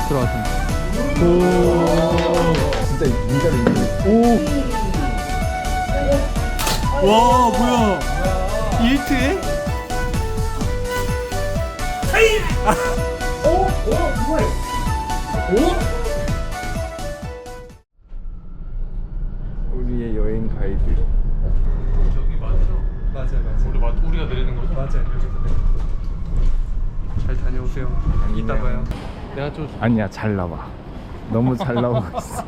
들어왔습니다. 오. 진짜 닌자로 인정해. 오. 와 뭐야? 1트에? 우리의 여행 가이드. 저기 맞죠? 맞아요. 우리가 내리는 거죠? 맞아요. 여기서 잘 다녀오세요. 이따 봐요. 내가 좀 아니야, 잘 나와. 너무 잘 나오고 있어.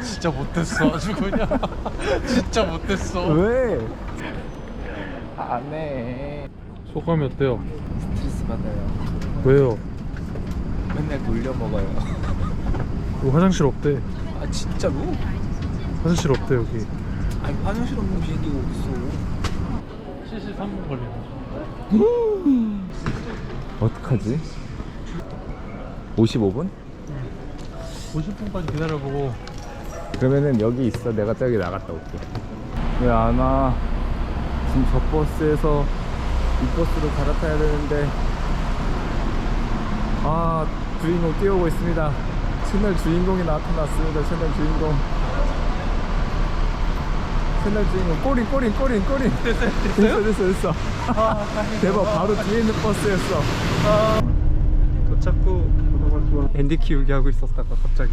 진짜 못됐어 아주 그냥. 진짜 못됐어. 왜? 안 해. 소감이 어때요? 스트레스 받아요. 왜요? 맨날 놀려 먹어요. 여기 화장실 없대. 아 진짜로? 화장실 없대 여기. 아니 화장실 없는 비행기가 어딨어? 73분 걸리네. 어떡하지? 55분? 50분까지 기다려보고. 그러면은 여기 있어. 내가 저기 나갔다 올게. 왜 안 와? 지금 저 버스에서 이 버스로 갈아타야 되는데 아 주인공 뛰어오고 있습니다. 채널 주인공이 나타났습니다. 채널 주인공. 채널 주인공 꼬린 됐어 대박. 바로 뒤에 있는 버스였어. 도착 후 앤디 키우기 하고 있었다가 갑자기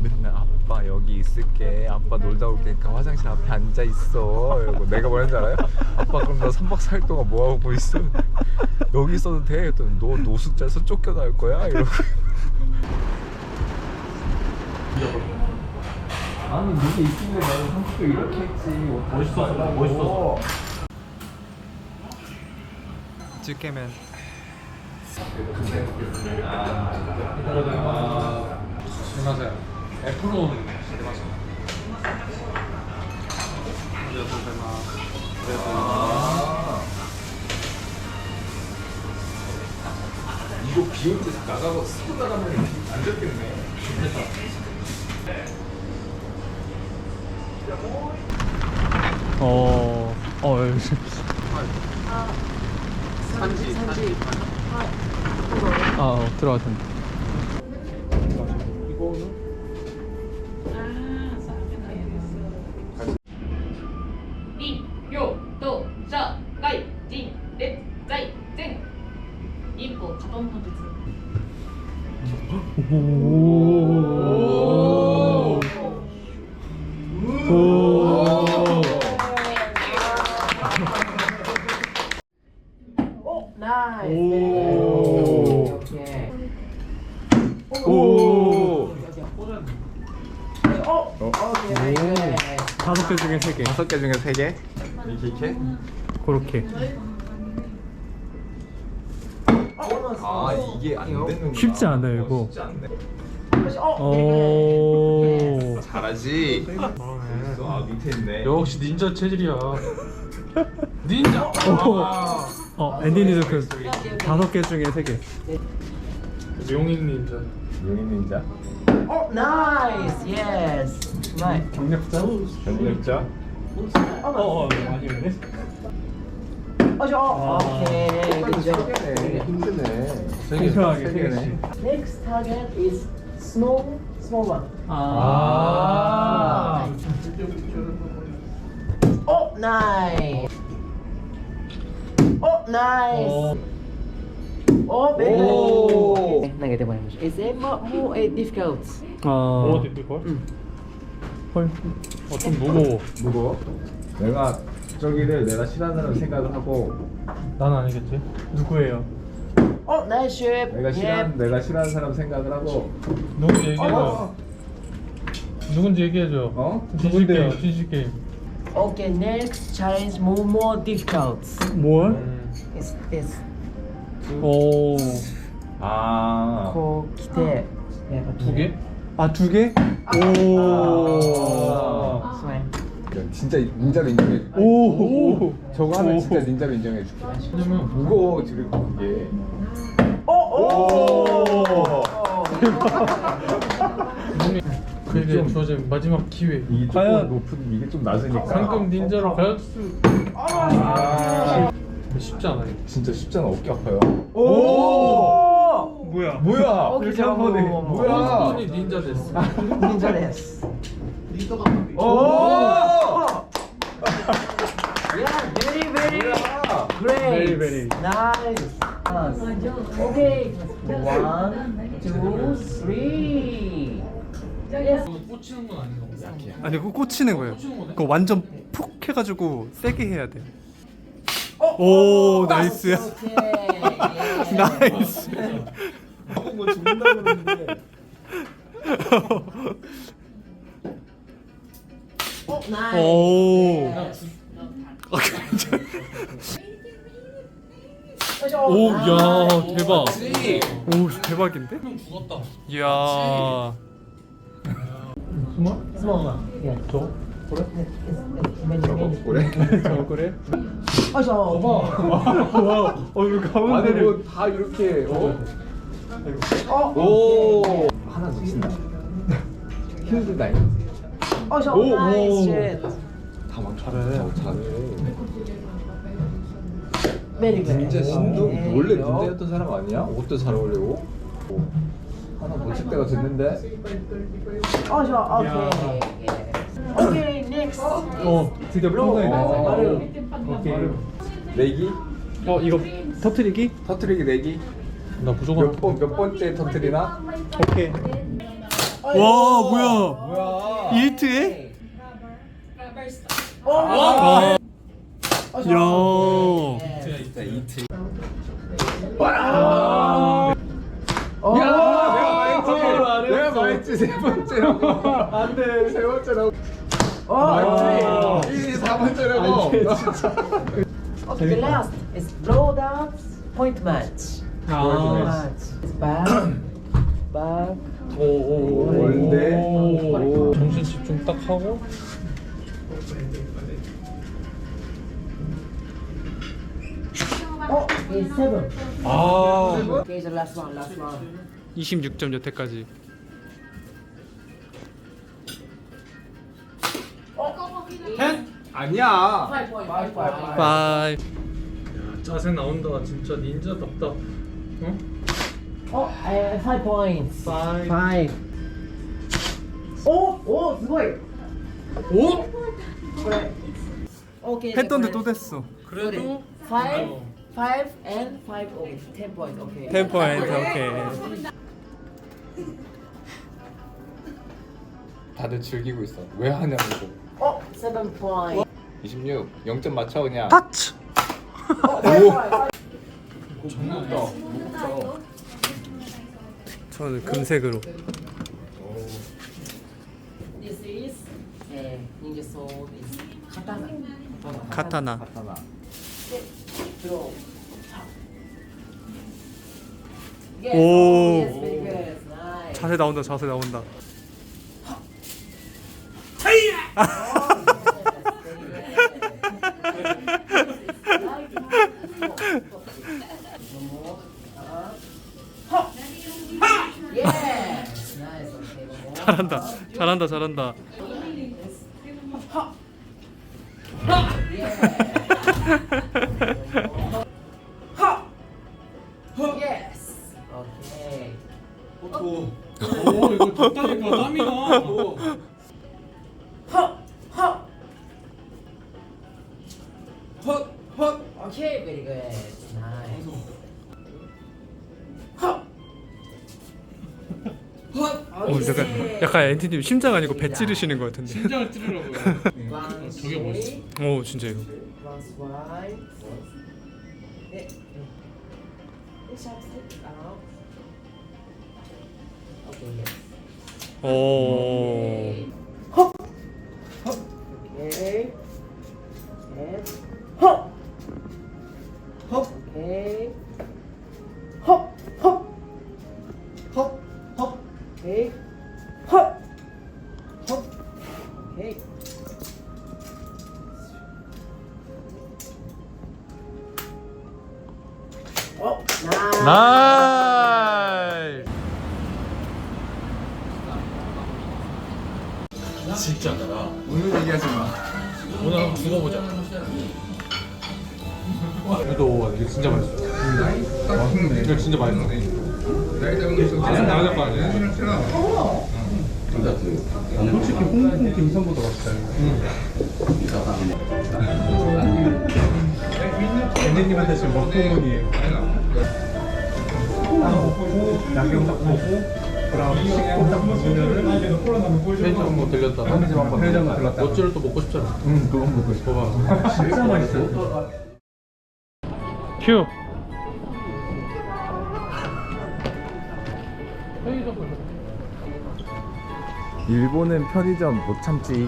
맨날 아빠 여기 있을게, 아빠 놀다 올게니까 화장실 앞에 앉아 있어 이러고 내가 뭐랬는지 알아요? 아빠 그럼 나 3박 4일 동안 뭐 하고 있어? 여기 있어도 돼? 했더니 너 노숙자에서 쫓겨날 거야? 이러고. 아니 이게 있으면 나는 한국도 이렇게 했지. 멋있었어. 쯔케맨. 안녕하세요. 애플로 시대마시. 이거 비올 때 나가고 쓰고 나가면 안 좋겠네. 들어왔습니다. 리, 요, 도, 자, 가이, 진, 렛, 자이, 젠. 인포, 가동 포즈. 오, 나이스. 오케이. 오. 오케이. 5개 중에 3개. 5개 중에 3개? 이렇게? 그렇게. 아 이게 안 되는. 쉽지 않아요, 이거. 쉽지 않네. 오. 잘하지. 아 밑에 있네. 역시 닌자 체질이야. 닌자. 앤디니도 그 5개 중에 3개. 용인 닌자. 용인 닌자. 오, 나이스. 예스. 나이스. 경력자? 경력자. 아니네. 오케이. 그죠. 힘드네. 공평하게 3개네. 3개씩. Next target is small one. Oh, nice. Oh, nice. Oh, very good. Negative one. Is it more difficult? 오, difficult? 헐. 좀 무거워. 무거워? 내가 저기를 내가 싫어하는 사람 생각을 하고 난 아니겠지? 누구예요? Oh, nice shape. 내가 싫어하는 사람 생각을 하고. 누군지 얘기해줘. 누군지 얘기해줘. 어? 진실 게임, 진실 게임. Okay, next challenge more difficult. 뭘? It's this. 오. 아. 코 기대. 2개? 아, 2개? 오. 스마일. 진짜 닌자로 인정해줄게. 오. 저거 하면 진짜 닌자로 인정해줄게. 왜냐면 무거워 지금 그게. 오. 그게 주어진 마지막 기회. 이게 과연- 조금 높은 이게 좀 낮으니까. 상금 닌자로 갈 수. 아. 쉽지 않아 이거. 진짜 쉽잖아. 어깨 아파요. 오. 뭐야? 뭐야? 이렇게 한 번에. 뭐야? 손이 닌자 됐어. 닌자 데스. 오! Yeah, very very 뭐야? great. Very, very. Nice. Okay. 1, 2, 3. Yes. 꽂히는 건 아닌가 보다. 약해. 아니 그거 꽂히는 거예요. 그거 완전 푹 해가지고 세게 해야 돼. 오 나이스. Okay. Yeah. 나이스. 뭐 죽는다 그러는데. Oh, nice. 오. Yes. 아, 괜찮아. Oh, 오, 야 nice. 대박. 맞지? 오 대박인데? 형 죽었다. 이야. 스몰? Small one. Yeah. 저? 그래? Many, many. 그래? 저 그래? Oh, so. 와, 이거 아니 가운데를. 뭐 다 이렇게 Oh. 오 하나 놓친다. 힘들다 이거. Oh, so 오, nice. 오. Shit. 다 맞춰. 잘해. Very good. 닌자 신동 Okay. 원래 닌자였던 사람 아니야? 옷도 잘 어울리고. 하나 놓칠 때가 됐는데. Oh, so okay. Yeah. Okay, next. 드디어 Blow. 끝나네. 오케이. 내기? 이거 터트리기? 터트리기 내기? 나 무조건 몇 번째 터트리나? 오케이. 와 뭐야? 뭐야? 1트에? Oh. 야. 진짜 이틀. Oh. 내가 말했지 세 번째라고. 안돼 세 번째라고. Oh. 이 4번째라고. Okay, the last is blow dance point match. 아. Match. It's back. Back. 오. 뭔데? 오. 정신 집중 딱 하고 Oh, okay, 7. 아 Okay, the last one, last one. 26점 여태까지. 아니야. 5 point, 5 point. 5. 자세 나온다. 진짜 닌자답다. 어? Oh, 5 points. 5. 5. Oh, oh, すごい. 오? 그래. Okay. 했던데 또 됐어. 그래도 5 and 5. Okay, 10 points. Okay. 10 포인트. 오케이. 다들 즐기고 있어. 왜 하냐고. Oh, 7 points. 26. 0점 맞춰 그냥. 타치. Oh, 5 points. 저는 금색으로. This is ninja sword is katana. 카타나. 하나. Throw. Yes, 오. yes, very good. Nice. 자세 나온다. 자세 나온다. Yes, nice. Okay, one more. 잘한다. 잘한다. 잘한다. Yes. Okay. 오 이거 덥다니까 땀이 나. Okay, very good. Nice. 약간 엔티님 심장 아니고 배 찌르시는 것 같은데. 심장을 찌르라고요. One, 저게 멋있어. 오 진짜요. plus five. 네. Okay, yes. 오. Okay. And hop. Hop. Okay. Hop. Hop. Hop. Hop. Okay. Hop. Hop. Okay. Oh, nice. 나이스. 진짜. 오늘 얘기하지 마. 오늘 한번 죽어보자. 이거 진짜 맛있어. 이거 진짜 맛있어. 맛은 나야 될거 아니야? 솔직히 홍콩 딤섬보다 맛있다. 엔지님한테 지금 먹고문이에요. 딱 먹고 야경 딱 보고 그다음 식고 딱 먹으면은 편의점 뭐 들렸다. 편의점 들렀다. 어찌를 또 먹고 싶잖아. 그건 먹고 싶어. 진짜 맛있어. 큐. 일본은 편의점 못 참지.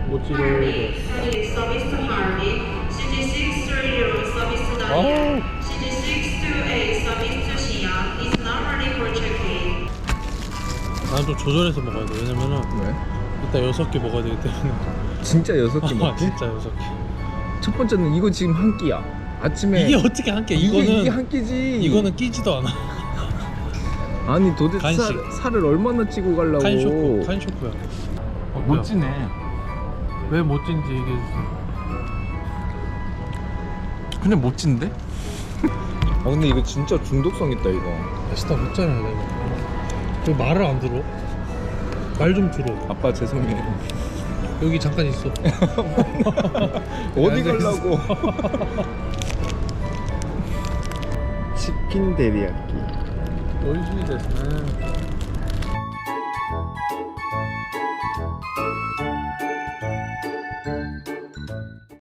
모찌를. Service to Harvey, CG6 to Euro, service to Daniel, CG6 to A, service to Xi'an, is now ready for check-in. 나는 좀 조절해서 먹어야 돼. 왜냐면은 왜? 이따 6개 먹어야 되기 때문에. 진짜 6개 아 먹지? 진짜 6개. 첫 번째는 이거 지금 한 끼야. 아침에 이게 어떻게 한 개? 이거는 이게 한 끼지. 이거는 끼지도 않아. 아니 도대체 간식. 살을 얼마나 찌고 가려고. 칸쇼크야. 못 찌네. 왜 못 찐지 얘기해 주세요. 그냥 못 찐데? 아 근데 이거 진짜 중독성 있다 이거. 맛있다 했잖아 내가. 왜 말을 안 들어? 말 좀 들어. 아빠 죄송해. 여기 잠깐 있어. 어디 가려고? 치킨 데리야끼. 오이시 데스네.